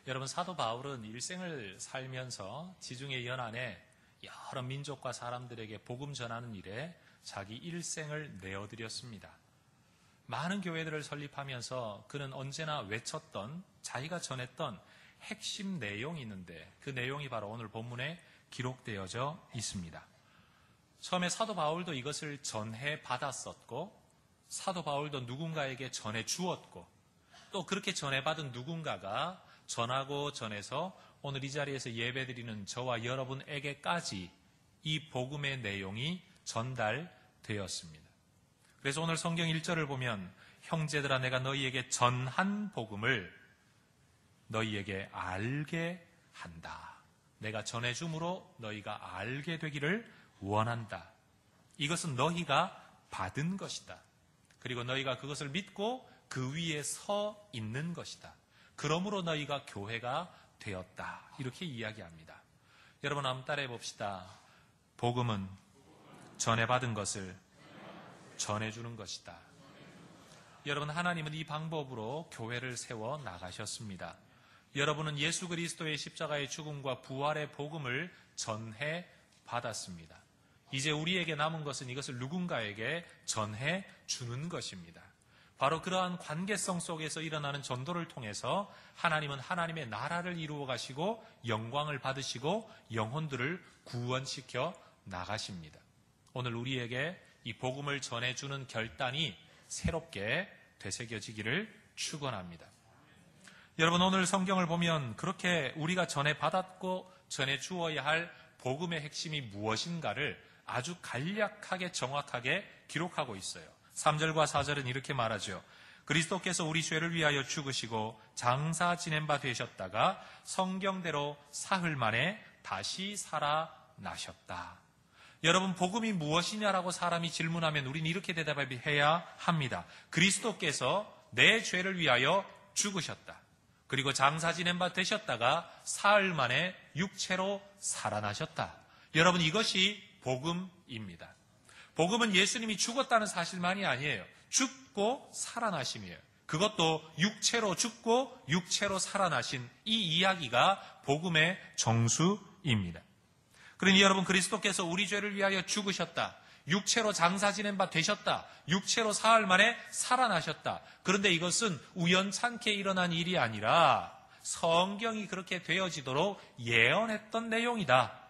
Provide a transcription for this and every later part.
여러분, 사도 바울은 일생을 살면서 지중해 연안에 여러 민족과 사람들에게 복음 전하는 일에 자기 일생을 내어드렸습니다. 많은 교회들을 설립하면서 그는 언제나 외쳤던, 자기가 전했던 핵심 내용이 있는데 그 내용이 바로 오늘 본문에 기록되어져 있습니다. 처음에 사도 바울도 이것을 전해 받았었고, 사도 바울도 누군가에게 전해 주었고, 또 그렇게 전해받은 누군가가 전하고 전해서 오늘 이 자리에서 예배드리는 저와 여러분에게까지 이 복음의 내용이 전달되었습니다. 그래서 오늘 성경 1절을 보면 형제들아 내가 너희에게 전한 복음을 너희에게 알게 한다. 내가 전해줌으로 너희가 알게 되기를 원한다. 이것은 너희가 받은 것이다. 그리고 너희가 그것을 믿고 그 위에 서 있는 것이다. 그러므로 너희가 교회가 되었다. 이렇게 이야기합니다. 여러분 한번 따라해 봅시다. 복음은 전해받은 것을 전해주는 것이다. 여러분, 하나님은 이 방법으로 교회를 세워 나가셨습니다. 여러분은 예수 그리스도의 십자가의 죽음과 부활의 복음을 전해 받았습니다. 이제 우리에게 남은 것은 이것을 누군가에게 전해 주는 것입니다. 바로 그러한 관계성 속에서 일어나는 전도를 통해서 하나님은 하나님의 나라를 이루어 가시고 영광을 받으시고 영혼들을 구원시켜 나가십니다. 오늘 우리에게 이 복음을 전해주는 결단이 새롭게 되새겨지기를 축원합니다. 여러분, 오늘 성경을 보면 그렇게 우리가 전해받았고 전해주어야 할 복음의 핵심이 무엇인가를 아주 간략하게 정확하게 기록하고 있어요. 3절과 4절은 이렇게 말하죠. 그리스도께서 우리 죄를 위하여 죽으시고 장사 지낸 바 되셨다가 성경대로 사흘 만에 다시 살아나셨다. 여러분, 복음이 무엇이냐라고 사람이 질문하면 우리는 이렇게 대답해야 합니다. 그리스도께서 내 죄를 위하여 죽으셨다. 그리고 장사 지낸 바 되셨다가 사흘 만에 육체로 살아나셨다. 여러분, 이것이 복음입니다. 복음은 예수님이 죽었다는 사실만이 아니에요. 죽고 살아나심이에요. 그것도 육체로 죽고 육체로 살아나신 이 이야기가 복음의 정수입니다. 그러니 여러분, 그리스도께서 우리 죄를 위하여 죽으셨다. 육체로 장사 지낸 바 되셨다. 육체로 사흘 만에 살아나셨다. 그런데 이것은 우연찮게 일어난 일이 아니라 성경이 그렇게 되어지도록 예언했던 내용이다.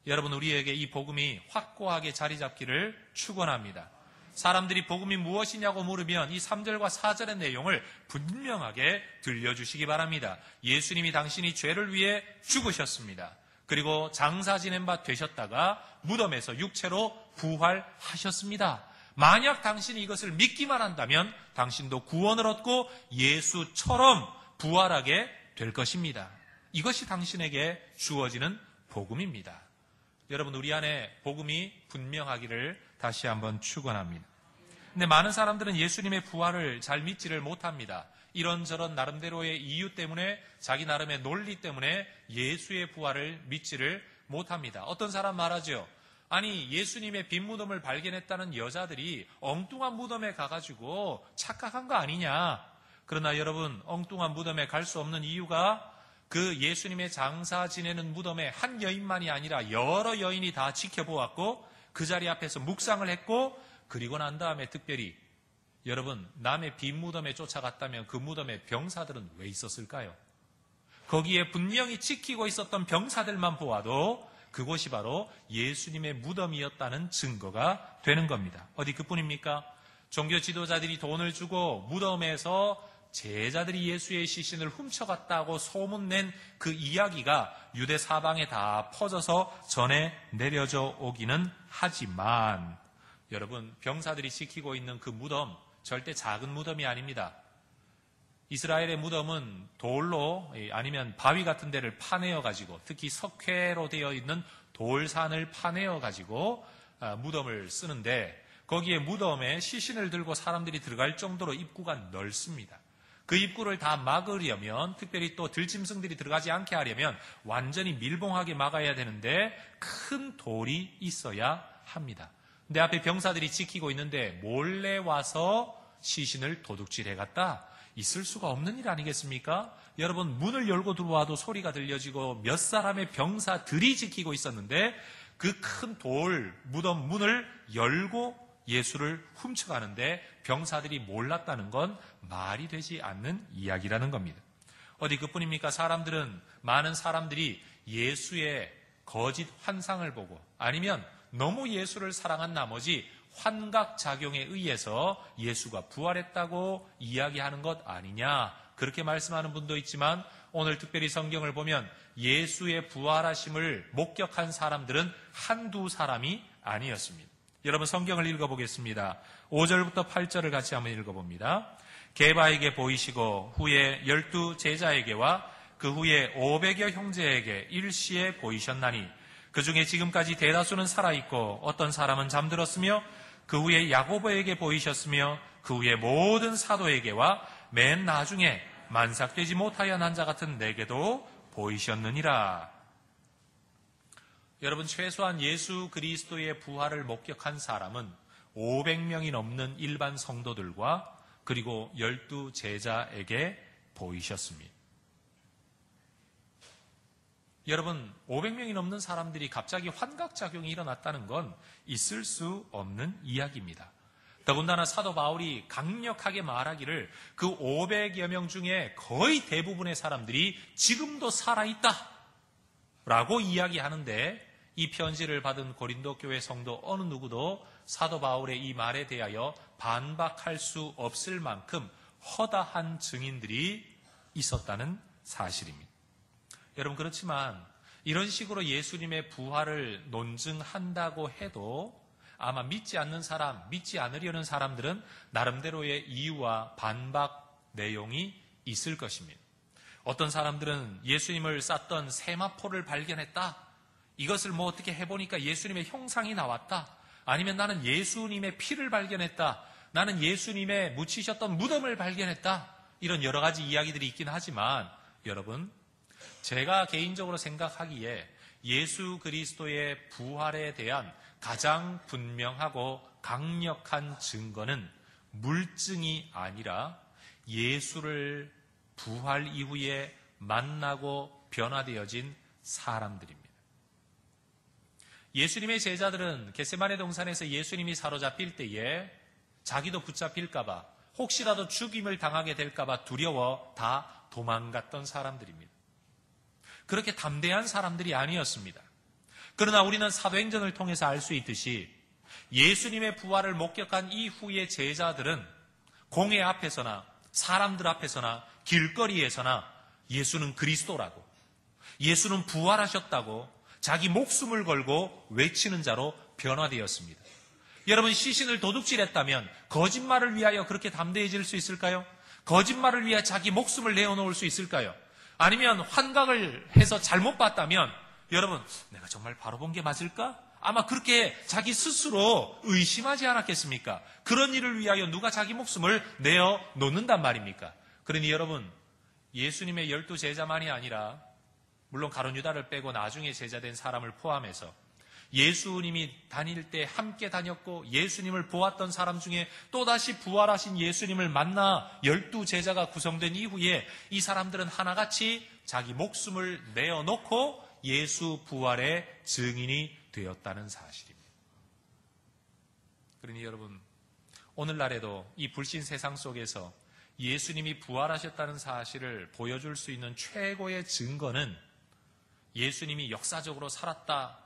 여러분, 우리에게 이 복음이 확고하게 자리 잡기를 축원합니다. 사람들이 복음이 무엇이냐고 물으면 이 3절과 4절의 내용을 분명하게 들려주시기 바랍니다. 예수님이 당신이 죄를 위해 죽으셨습니다. 그리고 장사 지낸 바 되셨다가 무덤에서 육체로 부활하셨습니다. 만약 당신이 이것을 믿기만 한다면 당신도 구원을 얻고 예수처럼 부활하게 될 것입니다. 이것이 당신에게 주어지는 복음입니다. 여러분, 우리 안에 복음이 분명하기를 다시 한번 축원합니다. 근데 많은 사람들은 예수님의 부활을 잘 믿지를 못합니다. 이런저런 나름대로의 이유 때문에, 자기 나름의 논리 때문에 예수의 부활을 믿지를 못합니다. 어떤 사람 말하죠. 아니, 예수님의 빈 무덤을 발견했다는 여자들이 엉뚱한 무덤에 가가지고 착각한 거 아니냐. 그러나 여러분, 엉뚱한 무덤에 갈 수 없는 이유가 그 예수님의 장사 지내는 무덤에 한 여인만이 아니라 여러 여인이 다 지켜보았고 그 자리 앞에서 묵상을 했고, 그리고 난 다음에 특별히 여러분, 남의 빈 무덤에 쫓아갔다면 그 무덤에 병사들은 왜 있었을까요? 거기에 분명히 지키고 있었던 병사들만 보아도 그곳이 바로 예수님의 무덤이었다는 증거가 되는 겁니다. 어디 그뿐입니까? 종교 지도자들이 돈을 주고 무덤에서 제자들이 예수의 시신을 훔쳐갔다고 소문낸 그 이야기가 유대 사방에 다 퍼져서 전해 내려져 오기는 하지만 여러분, 병사들이 지키고 있는 그 무덤 절대 작은 무덤이 아닙니다. 이스라엘의 무덤은 돌로 아니면 바위 같은 데를 파내어 가지고, 특히 석회로 되어 있는 돌산을 파내어 가지고 무덤을 쓰는데, 거기에 무덤에 시신을 들고 사람들이 들어갈 정도로 입구가 넓습니다. 그 입구를 다 막으려면, 특별히 또 들짐승들이 들어가지 않게 하려면 완전히 밀봉하게 막아야 되는데 큰 돌이 있어야 합니다. 내 앞에 병사들이 지키고 있는데 몰래 와서 시신을 도둑질해 갔다. 있을 수가 없는 일 아니겠습니까? 여러분, 문을 열고 들어와도 소리가 들려지고 몇 사람의 병사들이 지키고 있었는데 그 큰 돌 무덤 문을 열고 예수를 훔쳐가는데 병사들이 몰랐다는 건 말이 되지 않는 이야기라는 겁니다. 어디 그뿐입니까? 많은 사람들이 예수의 거짓 환상을 보고 아니면 너무 예수를 사랑한 나머지 환각작용에 의해서 예수가 부활했다고 이야기하는 것 아니냐, 그렇게 말씀하는 분도 있지만 오늘 특별히 성경을 보면 예수의 부활하심을 목격한 사람들은 한두 사람이 아니었습니다. 여러분, 성경을 읽어보겠습니다. 5절부터 8절을 같이 한번 읽어봅니다. 게바에게 보이시고 후에 12 제자에게와 그 후에 500여 형제에게 일시에 보이셨나니 그 중에 지금까지 대다수는 살아있고 어떤 사람은 잠들었으며 그 후에 야고보에게 보이셨으며 그 후에 모든 사도에게와 맨 나중에 만삭되지 못하여 난 자 같은 내게도 보이셨느니라. 여러분, 최소한 예수 그리스도의 부활을 목격한 사람은 500명이 넘는 일반 성도들과 그리고 12 제자에게 보이셨습니다. 여러분, 500명이 넘는 사람들이 갑자기 환각작용이 일어났다는 건 있을 수 없는 이야기입니다. 더군다나 사도 바울이 강력하게 말하기를 그 500여 명 중에 거의 대부분의 사람들이 지금도 살아있다 라고 이야기하는데, 이 편지를 받은 고린도 교회 성도 어느 누구도 사도 바울의 이 말에 대하여 반박할 수 없을 만큼 허다한 증인들이 있었다는 사실입니다. 여러분, 그렇지만 이런 식으로 예수님의 부활을 논증한다고 해도 아마 믿지 않는 사람, 믿지 않으려는 사람들은 나름대로의 이유와 반박 내용이 있을 것입니다. 어떤 사람들은 예수님을 쌌던 세마포를 발견했다. 이것을 어떻게 해보니까 예수님의 형상이 나왔다. 아니면 나는 예수님의 피를 발견했다. 나는 예수님의 묻히셨던 무덤을 발견했다. 이런 여러 가지 이야기들이 있긴 하지만 여러분, 제가 개인적으로 생각하기에 예수 그리스도의 부활에 대한 가장 분명하고 강력한 증거는 물증이 아니라 예수를 부활 이후에 만나고 변화되어진 사람들입니다. 예수님의 제자들은 겟세마네 동산에서 예수님이 사로잡힐 때에 자기도 붙잡힐까봐, 혹시라도 죽임을 당하게 될까봐 두려워 다 도망갔던 사람들입니다. 그렇게 담대한 사람들이 아니었습니다. 그러나 우리는 사도행전을 통해서 알 수 있듯이 예수님의 부활을 목격한 이후의 제자들은 공회 앞에서나 사람들 앞에서나 길거리에서나 예수는 그리스도라고, 예수는 부활하셨다고 자기 목숨을 걸고 외치는 자로 변화되었습니다. 여러분, 시신을 도둑질했다면 거짓말을 위하여 그렇게 담대해질 수 있을까요? 거짓말을 위해 자기 목숨을 내어놓을 수 있을까요? 아니면 환각을 해서 잘못 봤다면 여러분, 내가 정말 바로 본 게 맞을까? 아마 그렇게 자기 스스로 의심하지 않았겠습니까? 그런 일을 위하여 누가 자기 목숨을 내어놓는단 말입니까? 그러니 여러분, 예수님의 12 제자만이 아니라 물론 가룟 유다를 빼고 나중에 제자된 사람을 포함해서 예수님이 다닐 때 함께 다녔고 예수님을 보았던 사람 중에 또다시 부활하신 예수님을 만나 12 제자가 구성된 이후에 이 사람들은 하나같이 자기 목숨을 내어놓고 예수 부활의 증인이 되었다는 사실입니다. 그러니 여러분, 오늘날에도 이 불신 세상 속에서 예수님이 부활하셨다는 사실을 보여줄 수 있는 최고의 증거는 예수님이 역사적으로 살았다,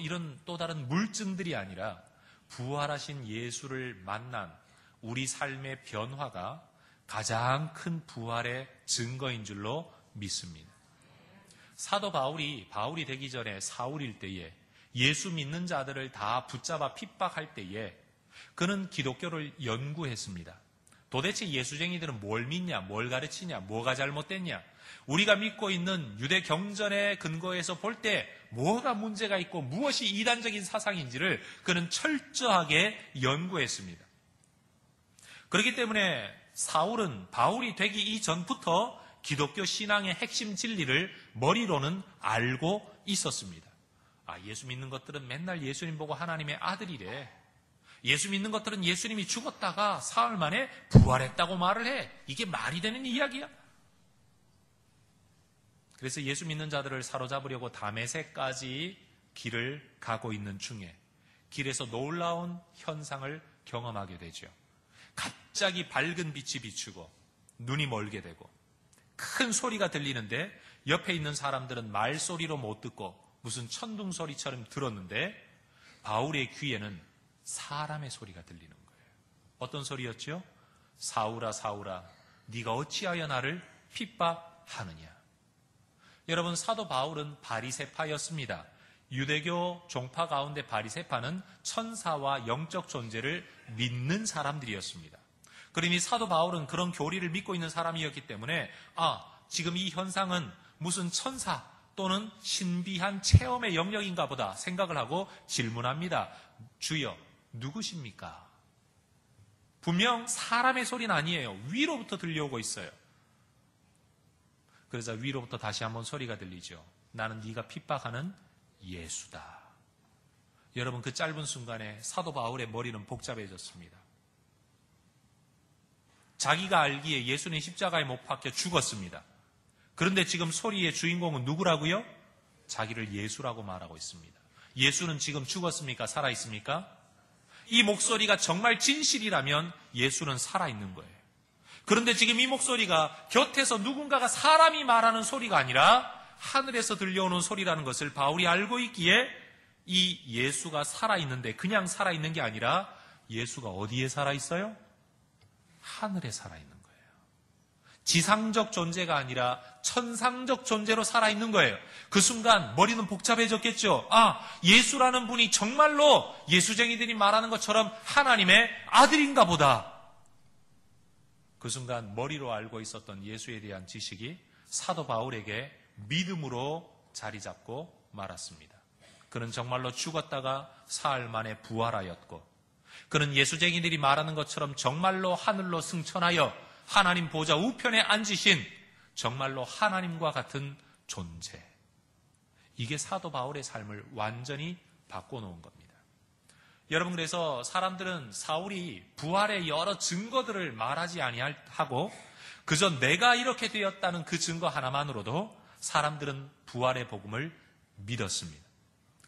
이런 또 다른 물증들이 아니라 부활하신 예수를 만난 우리 삶의 변화가 가장 큰 부활의 증거인 줄로 믿습니다. 사도 바울이 되기 전에 사울일 때에 예수 믿는 자들을 다 붙잡아 핍박할 때에 그는 기독교를 연구했습니다. 도대체 예수쟁이들은 뭘 믿냐, 뭘 가르치냐, 뭐가 잘못됐냐, 우리가 믿고 있는 유대 경전의 근거에서 볼 때 뭐가 문제가 있고 무엇이 이단적인 사상인지를 그는 철저하게 연구했습니다. 그렇기 때문에 사울은 바울이 되기 이전부터 기독교 신앙의 핵심 진리를 머리로는 알고 있었습니다. 예수 믿는 것들은 맨날 예수님 보고 하나님의 아들이래. 예수 믿는 것들은 예수님이 죽었다가 사흘 만에 부활했다고 말을 해. 이게 말이 되는 이야기야? 그래서 예수 믿는 자들을 사로잡으려고 다메섹까지 길을 가고 있는 중에 길에서 놀라운 현상을 경험하게 되죠. 갑자기 밝은 빛이 비추고 눈이 멀게 되고 큰 소리가 들리는데 옆에 있는 사람들은 말소리로 못 듣고 무슨 천둥 소리처럼 들었는데 바울의 귀에는 사람의 소리가 들리는 거예요. 어떤 소리였죠? 사울아 사울아 네가 어찌하여 나를 핍박하느냐. 여러분, 사도 바울은 바리새파였습니다. 유대교 종파 가운데 바리새파는 천사와 영적 존재를 믿는 사람들이었습니다. 그러니 사도 바울은 그런 교리를 믿고 있는 사람이었기 때문에 지금 이 현상은 무슨 천사 또는 신비한 체험의 영역인가 보다 생각을 하고 질문합니다. 주여, 누구십니까? 분명 사람의 소리는 아니에요. 위로부터 들려오고 있어요. 그래서 위로부터 다시 한번 소리가 들리죠. 나는 네가 핍박하는 예수다. 여러분, 그 짧은 순간에 사도 바울의 머리는 복잡해졌습니다. 자기가 알기에 예수는 십자가에 못 박혀 죽었습니다. 그런데 지금 소리의 주인공은 누구라고요? 자기를 예수라고 말하고 있습니다. 예수는 지금 죽었습니까? 살아있습니까? 이 목소리가 정말 진실이라면 예수는 살아있는 거예요. 그런데 지금 이 목소리가 곁에서 누군가가 사람이 말하는 소리가 아니라 하늘에서 들려오는 소리라는 것을 바울이 알고 있기에 이 예수가 살아있는데 그냥 살아있는 게 아니라 예수가 어디에 살아있어요? 하늘에 살아있는 거예요. 지상적 존재가 아니라 천상적 존재로 살아있는 거예요. 그 순간 머리는 복잡해졌겠죠. 예수라는 분이 정말로 예수쟁이들이 말하는 것처럼 하나님의 아들인가 보다. 그 순간 머리로 알고 있었던 예수에 대한 지식이 사도 바울에게 믿음으로 자리 잡고 말았습니다. 그는 정말로 죽었다가 사흘 만에 부활하였고 그는 예수쟁이들이 말하는 것처럼 정말로 하늘로 승천하여 하나님 보좌 우편에 앉으신 정말로 하나님과 같은 존재. 이게 사도 바울의 삶을 완전히 바꿔놓은 겁니다. 여러분, 그래서 사람들은 사울이 부활의 여러 증거들을 말하지 아니하고 그저 내가 이렇게 되었다는 그 증거 하나만으로도 사람들은 부활의 복음을 믿었습니다.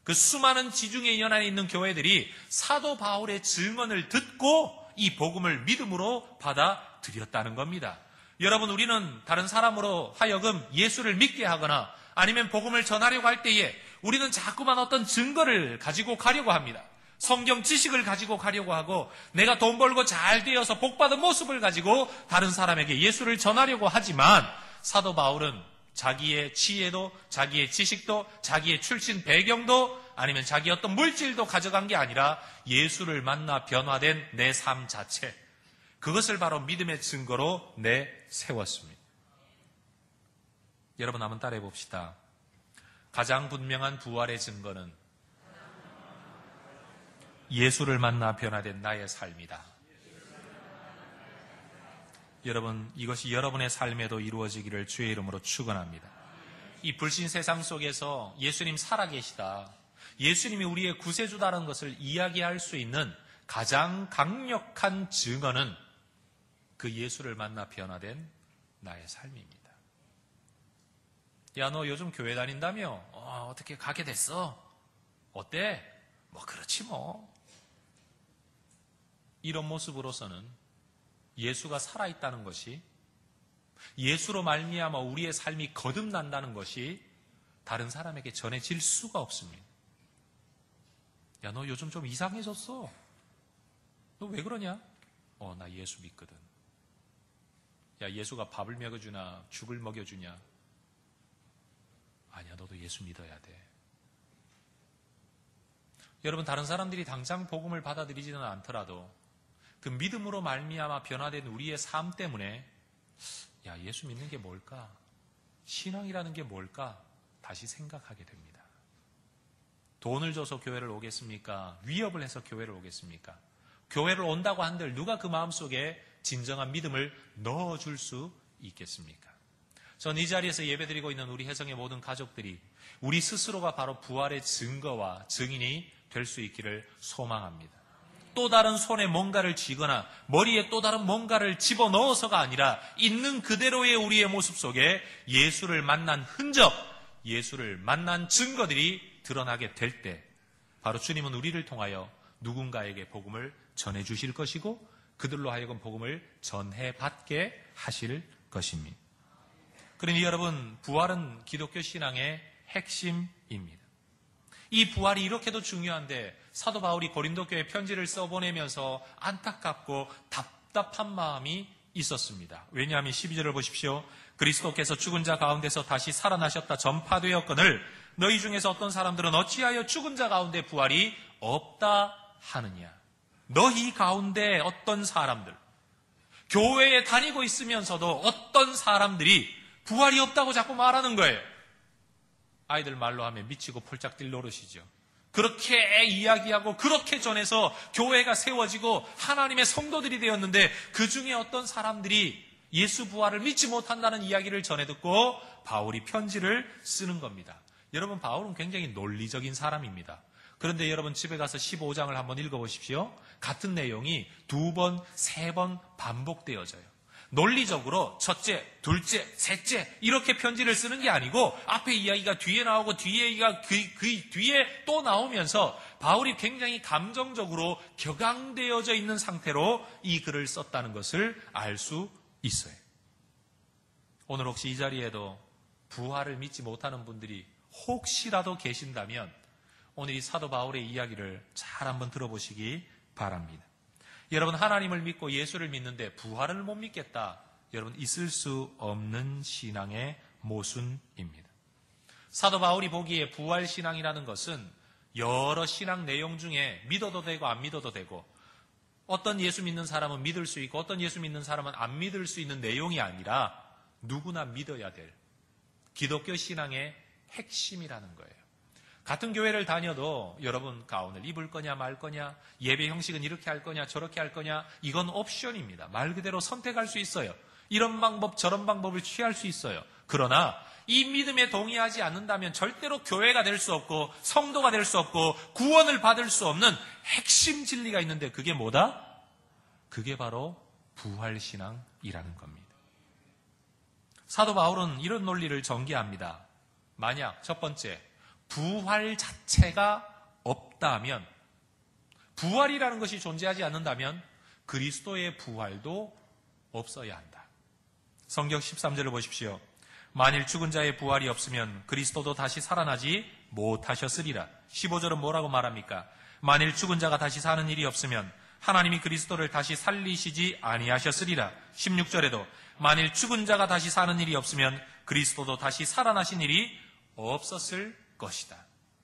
그 수많은 지중해 연안에 있는 교회들이 사도 바울의 증언을 듣고 이 복음을 믿음으로 받아들였다는 겁니다. 여러분, 우리는 다른 사람으로 하여금 예수를 믿게 하거나 아니면 복음을 전하려고 할 때에 우리는 자꾸만 어떤 증거를 가지고 가려고 합니다. 성경 지식을 가지고 가려고 하고 내가 돈 벌고 잘 되어서 복받은 모습을 가지고 다른 사람에게 예수를 전하려고 하지만 사도 바울은 자기의 지혜도 자기의 지식도 자기의 출신 배경도 아니면 자기 어떤 물질도 가져간 게 아니라 예수를 만나 변화된 내 삶 자체, 그것을 바로 믿음의 증거로 내세웠습니다. 여러분, 한번 따라해 봅시다. 가장 분명한 부활의 증거는 예수를 만나 변화된 나의 삶이다. 여러분, 이것이 여러분의 삶에도 이루어지기를 주의 이름으로 축원합니다. 이 불신 세상 속에서 예수님 살아계시다, 예수님이 우리의 구세주다라는 것을 이야기할 수 있는 가장 강력한 증거는 그 예수를 만나 변화된 나의 삶입니다. 야, 너 요즘 교회 다닌다며? 어떻게 가게 됐어? 어때? 뭐 그렇지 뭐. 이런 모습으로서는 예수가 살아있다는 것이, 예수로 말미암아 우리의 삶이 거듭난다는 것이 다른 사람에게 전해질 수가 없습니다. 야, 너 요즘 좀 이상해졌어. 너 왜 그러냐? 나 예수 믿거든. 야, 예수가 밥을 먹여주나 죽을 먹여주냐? 아니야, 너도 예수 믿어야 돼. 여러분, 다른 사람들이 당장 복음을 받아들이지는 않더라도 그 믿음으로 말미암아 변화된 우리의 삶 때문에 야, 예수 믿는 게 뭘까? 신앙이라는 게 뭘까? 다시 생각하게 됩니다. 돈을 줘서 교회를 오겠습니까? 위협을 해서 교회를 오겠습니까? 교회를 온다고 한들 누가 그 마음속에 진정한 믿음을 넣어줄 수 있겠습니까? 전 이 자리에서 예배드리고 있는 우리 혜성의 모든 가족들이 우리 스스로가 바로 부활의 증거와 증인이 될 수 있기를 소망합니다. 또 다른 손에 뭔가를 쥐거나 머리에 또 다른 뭔가를 집어넣어서가 아니라 있는 그대로의 우리의 모습 속에 예수를 만난 흔적, 예수를 만난 증거들이 드러나게 될 때 바로 주님은 우리를 통하여 누군가에게 복음을 전해주실 것이고 그들로 하여금 복음을 전해받게 하실 것입니다. 그러니 여러분, 부활은 기독교 신앙의 핵심입니다. 이 부활이 이렇게도 중요한데 사도 바울이 고린도 교회 편지를 써보내면서 안타깝고 답답한 마음이 있었습니다. 왜냐하면 12절을 보십시오. 그리스도께서 죽은 자 가운데서 다시 살아나셨다 전파되었거늘 너희 중에서 어떤 사람들은 어찌하여 죽은 자 가운데 부활이 없다 하느냐. 너희 가운데 어떤 사람들, 교회에 다니고 있으면서도 어떤 사람들이 부활이 없다고 자꾸 말하는 거예요. 아이들 말로 하면 미치고 폴짝 뛸 노릇이죠. 그렇게 이야기하고 그렇게 전해서 교회가 세워지고 하나님의 성도들이 되었는데 그 중에 어떤 사람들이 예수 부활을 믿지 못한다는 이야기를 전해 듣고 바울이 편지를 쓰는 겁니다. 여러분, 바울은 굉장히 논리적인 사람입니다. 그런데 여러분 집에 가서 15장을 한번 읽어보십시오. 같은 내용이 2번, 3번 반복되어져요. 논리적으로 첫째, 둘째, 셋째 이렇게 편지를 쓰는 게 아니고 앞에 이야기가 뒤에 나오고 뒤에 이야기가 그 뒤에 또 나오면서 바울이 굉장히 감정적으로 격앙되어져 있는 상태로 이 글을 썼다는 것을 알 수 있어요. 오늘 혹시 이 자리에도 부활을 믿지 못하는 분들이 혹시라도 계신다면 오늘 이 사도 바울의 이야기를 잘 한번 들어보시기 바랍니다. 여러분, 하나님을 믿고 예수를 믿는데 부활을 못 믿겠다. 여러분, 있을 수 없는 신앙의 모순입니다. 사도 바울이 보기에 부활신앙이라는 것은 여러 신앙 내용 중에 믿어도 되고 안 믿어도 되고 어떤 예수 믿는 사람은 믿을 수 있고 어떤 예수 믿는 사람은 안 믿을 수 있는 내용이 아니라 누구나 믿어야 될 기독교 신앙의 핵심이라는 거예요. 같은 교회를 다녀도 여러분 가운을 입을 거냐 말 거냐, 예배 형식은 이렇게 할 거냐 저렇게 할 거냐, 이건 옵션입니다. 말 그대로 선택할 수 있어요. 이런 방법 저런 방법을 취할 수 있어요. 그러나 이 믿음에 동의하지 않는다면 절대로 교회가 될 수 없고 성도가 될 수 없고 구원을 받을 수 없는 핵심 진리가 있는데 그게 뭐다? 그게 바로 부활신앙이라는 겁니다. 사도 바울은 이런 논리를 전개합니다. 만약 첫 번째, 부활 자체가 없다면, 부활이라는 것이 존재하지 않는다면 그리스도의 부활도 없어야 한다. 성경 13절을 보십시오. 만일 죽은 자의 부활이 없으면 그리스도도 다시 살아나지 못하셨으리라. 15절은 뭐라고 말합니까? 만일 죽은 자가 다시 사는 일이 없으면 하나님이 그리스도를 다시 살리시지 아니하셨으리라. 16절에도 만일 죽은 자가 다시 사는 일이 없으면 그리스도도 다시 살아나신 일이 없었을 것이다.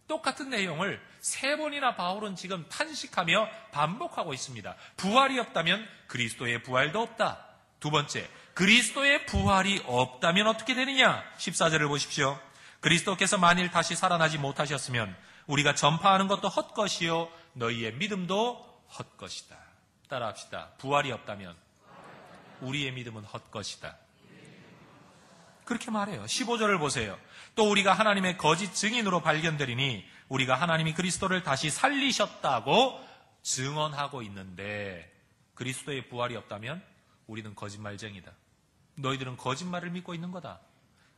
똑같은 내용을 3번이나 바울은 지금 탄식하며 반복하고 있습니다. 부활이 없다면 그리스도의 부활도 없다. 두 번째, 그리스도의 부활이 없다면 어떻게 되느냐? 14절을 보십시오. 그리스도께서 만일 다시 살아나지 못하셨으면 우리가 전파하는 것도 헛것이요 너희의 믿음도 헛것이다. 따라합시다. 부활이 없다면 우리의 믿음은 헛것이다. 그렇게 말해요. 15절을 보세요. 또 우리가 하나님의 거짓 증인으로 발견되리니 우리가 하나님이 그리스도를 다시 살리셨다고 증언하고 있는데 그리스도의 부활이 없다면 우리는 거짓말쟁이다. 너희들은 거짓말을 믿고 있는 거다.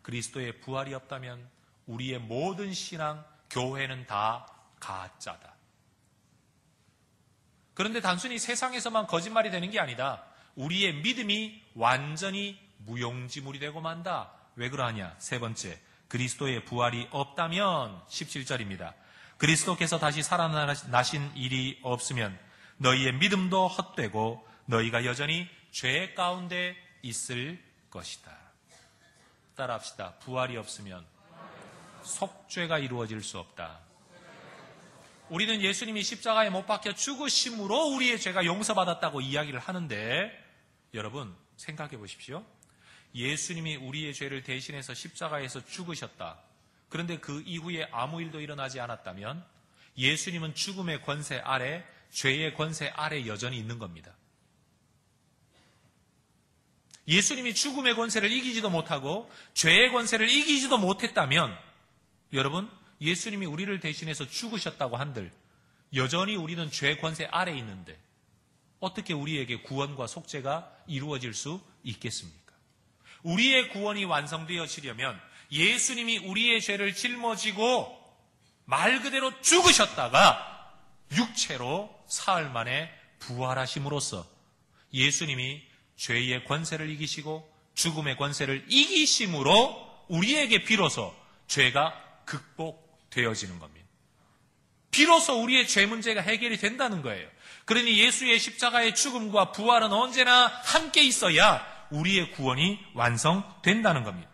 그리스도의 부활이 없다면 우리의 모든 신앙, 교회는 다 가짜다. 그런데 단순히 세상에서만 거짓말이 되는 게 아니다. 우리의 믿음이 완전히 무용지물이 되고 만다. 왜 그러하냐? 세 번째, 그리스도의 부활이 없다면 17절입니다. 그리스도께서 다시 살아나신 일이 없으면 너희의 믿음도 헛되고 너희가 여전히 죄 가운데 있을 것이다. 따라합시다. 부활이 없으면 속죄가 이루어질 수 없다. 우리는 예수님이 십자가에 못 박혀 죽으심으로 우리의 죄가 용서받았다고 이야기를 하는데 여러분 생각해 보십시오. 예수님이 우리의 죄를 대신해서 십자가에서 죽으셨다. 그런데 그 이후에 아무 일도 일어나지 않았다면 예수님은 죽음의 권세 아래, 죄의 권세 아래 여전히 있는 겁니다. 예수님이 죽음의 권세를 이기지도 못하고 죄의 권세를 이기지도 못했다면 여러분, 예수님이 우리를 대신해서 죽으셨다고 한들 여전히 우리는 죄 권세 아래 있는데 어떻게 우리에게 구원과 속죄가 이루어질 수 있겠습니까? 우리의 구원이 완성되어지려면 예수님이 우리의 죄를 짊어지고 말 그대로 죽으셨다가 육체로 사흘 만에 부활하심으로써 예수님이 죄의 권세를 이기시고 죽음의 권세를 이기심으로 우리에게 비로소 죄가 극복되어지는 겁니다. 비로소 우리의 죄 문제가 해결이 된다는 거예요. 그러니 예수의 십자가의 죽음과 부활은 언제나 함께 있어야 우리의 구원이 완성된다는 겁니다.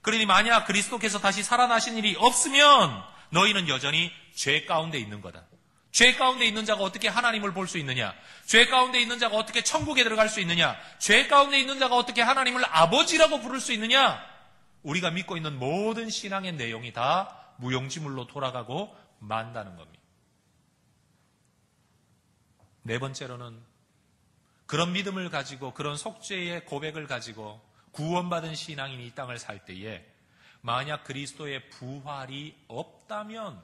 그러니 만약 그리스도께서 다시 살아나신 일이 없으면 너희는 여전히 죄 가운데 있는 거다. 죄 가운데 있는 자가 어떻게 하나님을 볼 수 있느냐? 죄 가운데 있는 자가 어떻게 천국에 들어갈 수 있느냐? 죄 가운데 있는 자가 어떻게 하나님을 아버지라고 부를 수 있느냐? 우리가 믿고 있는 모든 신앙의 내용이 다 무용지물로 돌아가고 만다는 겁니다. 네 번째로는 그런 믿음을 가지고 그런 속죄의 고백을 가지고 구원받은 신앙인이 이 땅을 살 때에 만약 그리스도의 부활이 없다면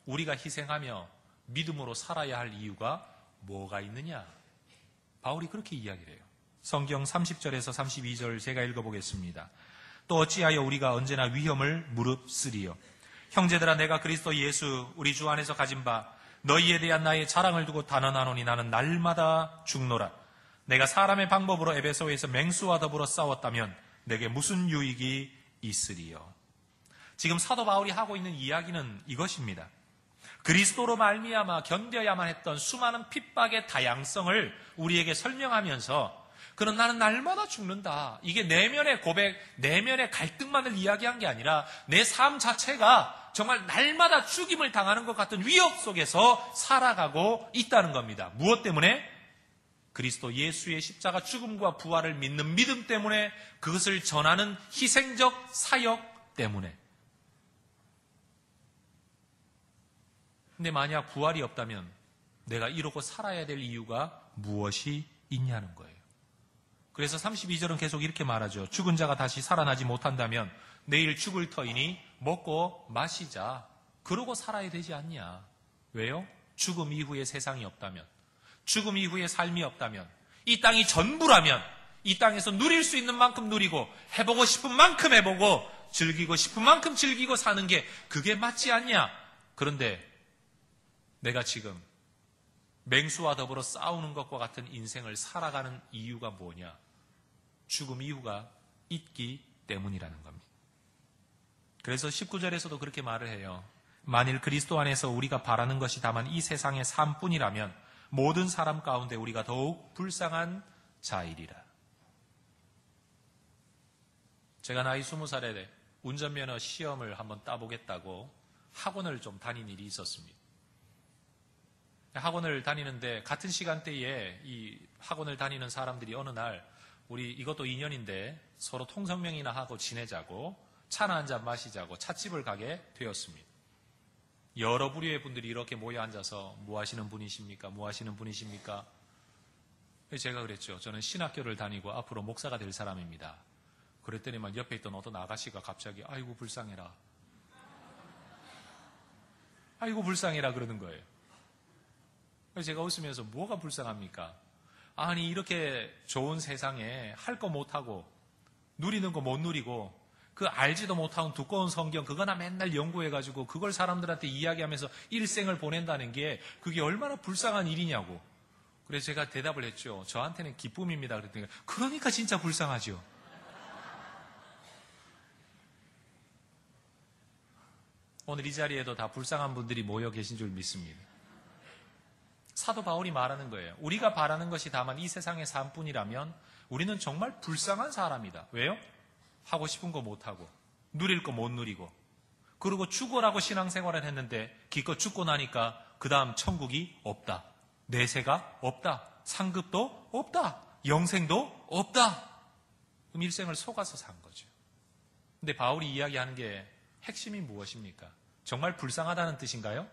우리가 희생하며 믿음으로 살아야 할 이유가 뭐가 있느냐? 바울이 그렇게 이야기를 해요. 성경 30절에서 32절 제가 읽어보겠습니다. 또 어찌하여 우리가 언제나 위험을 무릅쓰리요? 형제들아, 내가 그리스도 예수 우리 주 안에서 가진 바 너희에 대한 나의 자랑을 두고 단언하노니 나는 날마다 죽노라. 내가 사람의 방법으로 에베소에서 맹수와 더불어 싸웠다면 내게 무슨 유익이 있으리요? 지금 사도 바울이 하고 있는 이야기는 이것입니다. 그리스도로 말미암아 견뎌야만 했던 수많은 핍박의 다양성을 우리에게 설명하면서 그는 나는 날마다 죽는다. 이게 내면의 고백, 내면의 갈등만을 이야기한 게 아니라 내 삶 자체가 정말 날마다 죽임을 당하는 것 같은 위협 속에서 살아가고 있다는 겁니다. 무엇 때문에? 그리스도 예수의 십자가 죽음과 부활을 믿는 믿음 때문에, 그것을 전하는 희생적 사역 때문에. 근데 만약 부활이 없다면 내가 이러고 살아야 될 이유가 무엇이 있냐는 거예요. 그래서 32절은 계속 이렇게 말하죠. 죽은 자가 다시 살아나지 못한다면 내일 죽을 터이니 먹고 마시자. 그러고 살아야 되지 않냐. 왜요? 죽음 이후에 세상이 없다면, 죽음 이후에 삶이 없다면, 이 땅이 전부라면 이 땅에서 누릴 수 있는 만큼 누리고 해보고 싶은 만큼 해보고 즐기고 싶은 만큼 즐기고 사는 게 그게 맞지 않냐. 그런데 내가 지금 맹수와 더불어 싸우는 것과 같은 인생을 살아가는 이유가 뭐냐? 죽음 이후가 있기 때문이라는 겁니다. 그래서 19절에서도 그렇게 말을 해요. 만일 그리스도 안에서 우리가 바라는 것이 다만 이 세상의 삶뿐이라면 모든 사람 가운데 우리가 더욱 불쌍한 자이리라. 제가 나이 20살에 운전면허 시험을 한번 따보겠다고 학원을 좀 다닌 일이 있었습니다. 학원을 다니는데 같은 시간대에 이 학원을 다니는 사람들이 어느 날 우리 이것도 인연인데 서로 통성명이나 하고 지내자고 차나 한잔 마시자고 찻집을 가게 되었습니다. 여러 부류의 분들이 이렇게 모여 앉아서 뭐 하시는 분이십니까? 뭐 하시는 분이십니까? 제가 그랬죠. 저는 신학교를 다니고 앞으로 목사가 될 사람입니다. 그랬더니만 옆에 있던 어떤 아가씨가 갑자기 아이고 불쌍해라. 아이고 불쌍해라 그러는 거예요. 그래서 제가 웃으면서 뭐가 불쌍합니까? 아니 이렇게 좋은 세상에 할 거 못하고 누리는 거 못 누리고 그 알지도 못하는 두꺼운 성경 그거나 맨날 연구해가지고 그걸 사람들한테 이야기하면서 일생을 보낸다는 게 그게 얼마나 불쌍한 일이냐고. 그래서 제가 대답을 했죠. 저한테는 기쁨입니다. 그랬더니 그러니까 진짜 불쌍하죠. 오늘 이 자리에도 다 불쌍한 분들이 모여 계신 줄 믿습니다. 사도 바울이 말하는 거예요. 우리가 바라는 것이 다만 이 세상의 삶뿐이라면 우리는 정말 불쌍한 사람이다. 왜요? 하고 싶은 거 못하고 누릴 거 못 누리고 그리고 죽어라고 신앙생활을 했는데 기껏 죽고 나니까 그 다음 천국이 없다. 내세가 없다. 상급도 없다. 영생도 없다. 그럼 일생을 속아서 산 거죠. 근데 바울이 이야기하는 게 핵심이 무엇입니까? 정말 불쌍하다는 뜻인가요?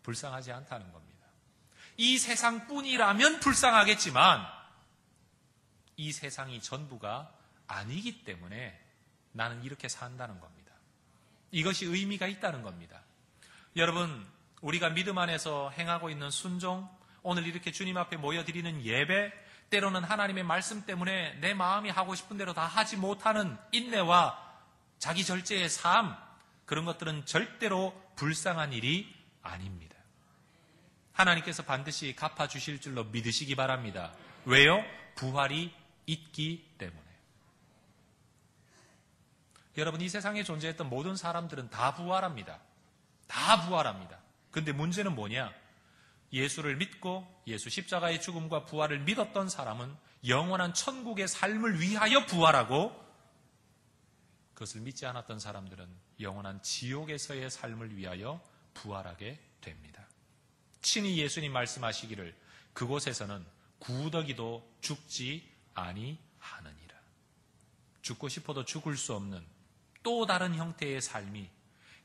불쌍하지 않다는 겁니다. 이 세상뿐이라면 불쌍하겠지만 이 세상이 전부가 아니기 때문에 나는 이렇게 산다는 겁니다. 이것이 의미가 있다는 겁니다. 여러분, 우리가 믿음 안에서 행하고 있는 순종, 오늘 이렇게 주님 앞에 모여드리는 예배, 때로는 하나님의 말씀 때문에 내 마음이 하고 싶은 대로 다 하지 못하는 인내와 자기 절제의 삶, 그런 것들은 절대로 불쌍한 일이 아닙니다. 하나님께서 반드시 갚아주실 줄로 믿으시기 바랍니다. 왜요? 부활이 있기 때문에. 여러분, 이 세상에 존재했던 모든 사람들은 다 부활합니다. 다 부활합니다. 근데 문제는 뭐냐? 예수를 믿고 예수 십자가의 죽음과 부활을 믿었던 사람은 영원한 천국의 삶을 위하여 부활하고, 그것을 믿지 않았던 사람들은 영원한 지옥에서의 삶을 위하여 부활하게 됩니다. 친히 예수님 말씀하시기를 그곳에서는 구더기도 죽지 아니하느니라. 죽고 싶어도 죽을 수 없는 또 다른 형태의 삶이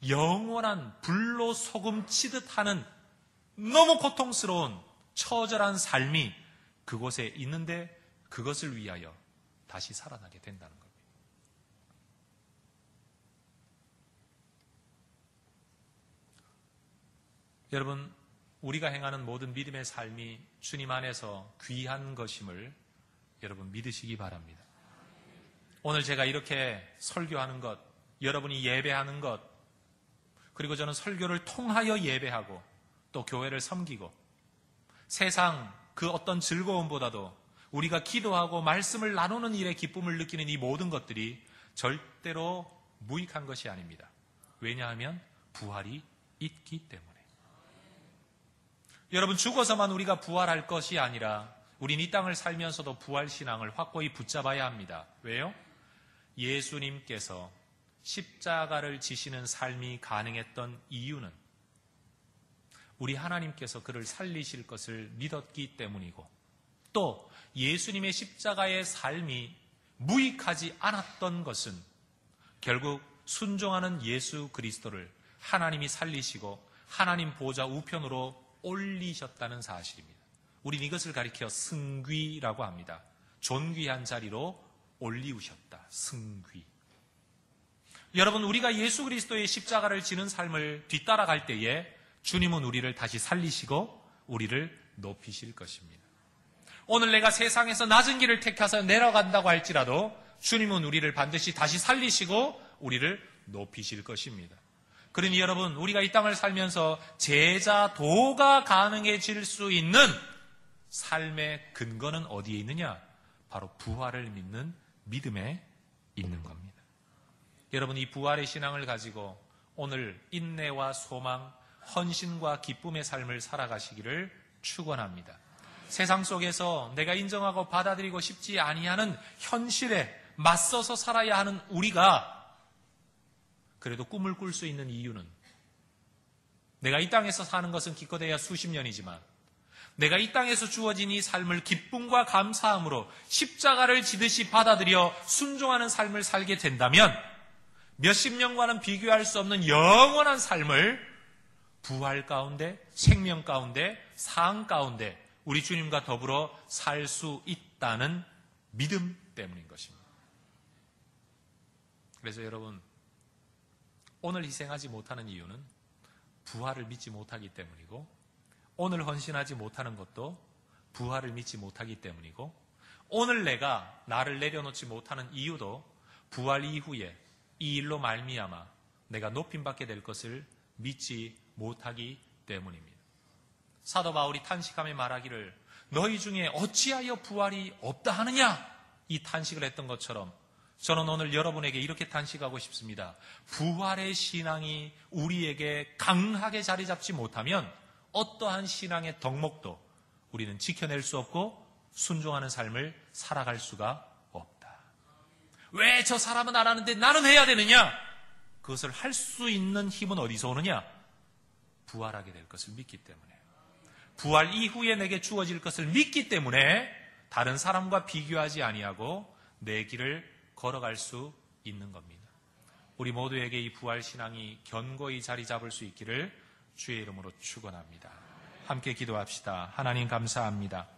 영원한 불로 소금 치듯 하는 너무 고통스러운 처절한 삶이 그곳에 있는데, 그것을 위하여 다시 살아나게 된다는 겁니다. 여러분, 우리가 행하는 모든 믿음의 삶이 주님 안에서 귀한 것임을 여러분 믿으시기 바랍니다. 오늘 제가 이렇게 설교하는 것, 여러분이 예배하는 것, 그리고 저는 설교를 통하여 예배하고 또 교회를 섬기고, 세상 그 어떤 즐거움보다도 우리가 기도하고 말씀을 나누는 일에 기쁨을 느끼는 이 모든 것들이 절대로 무익한 것이 아닙니다. 왜냐하면 부활이 있기 때문에. 여러분, 죽어서만 우리가 부활할 것이 아니라 우린 이 땅을 살면서도 부활신앙을 확고히 붙잡아야 합니다. 왜요? 예수님께서 십자가를 지시는 삶이 가능했던 이유는 우리 하나님께서 그를 살리실 것을 믿었기 때문이고, 또 예수님의 십자가의 삶이 무익하지 않았던 것은 결국 순종하는 예수 그리스도를 하나님이 살리시고 하나님 보좌 우편으로 올리셨다는 사실입니다. 우린 이것을 가리켜 승귀라고 합니다. 존귀한 자리로 올리우셨다. 승귀. 여러분, 우리가 예수 그리스도의 십자가를 지는 삶을 뒤따라갈 때에 주님은 우리를 다시 살리시고 우리를 높이실 것입니다. 오늘 내가 세상에서 낮은 길을 택해서 내려간다고 할지라도 주님은 우리를 반드시 다시 살리시고 우리를 높이실 것입니다. 그러니 여러분, 우리가 이 땅을 살면서 제자도가 가능해질 수 있는 삶의 근거는 어디에 있느냐? 바로 부활을 믿는 믿음에 있는 겁니다. 여러분, 이 부활의 신앙을 가지고 오늘 인내와 소망, 헌신과 기쁨의 삶을 살아가시기를 축원합니다. 세상 속에서 내가 인정하고 받아들이고 싶지 아니하는 현실에 맞서서 살아야 하는 우리가 그래도 꿈을 꿀 수 있는 이유는, 내가 이 땅에서 사는 것은 기껏해야 수십 년이지만 내가 이 땅에서 주어진 이 삶을 기쁨과 감사함으로 십자가를 지듯이 받아들여 순종하는 삶을 살게 된다면 몇십 년과는 비교할 수 없는 영원한 삶을 부활 가운데, 생명 가운데, 상 가운데 우리 주님과 더불어 살 수 있다는 믿음 때문인 것입니다. 그래서 여러분, 오늘 희생하지 못하는 이유는 부활을 믿지 못하기 때문이고, 오늘 헌신하지 못하는 것도 부활을 믿지 못하기 때문이고, 오늘 내가 나를 내려놓지 못하는 이유도 부활 이후에 이 일로 말미암아 내가 높임받게 될 것을 믿지 못하기 때문입니다. 사도 바울이 탄식하며 말하기를 너희 중에 어찌하여 부활이 없다 하느냐, 이 탄식을 했던 것처럼 저는 오늘 여러분에게 이렇게 탄식하고 싶습니다. 부활의 신앙이 우리에게 강하게 자리 잡지 못하면 어떠한 신앙의 덕목도 우리는 지켜낼 수 없고 순종하는 삶을 살아갈 수가 없다. 왜 저 사람은 안 하는데 나는 해야 되느냐? 그것을 할 수 있는 힘은 어디서 오느냐? 부활하게 될 것을 믿기 때문에, 부활 이후에 내게 주어질 것을 믿기 때문에 다른 사람과 비교하지 아니하고 내 길을 걸어갈 수 있는 겁니다. 우리 모두에게 이 부활 신앙이 견고히 자리 잡을 수 있기를 주의 이름으로 축원합니다. 함께 기도합시다. 하나님 감사합니다.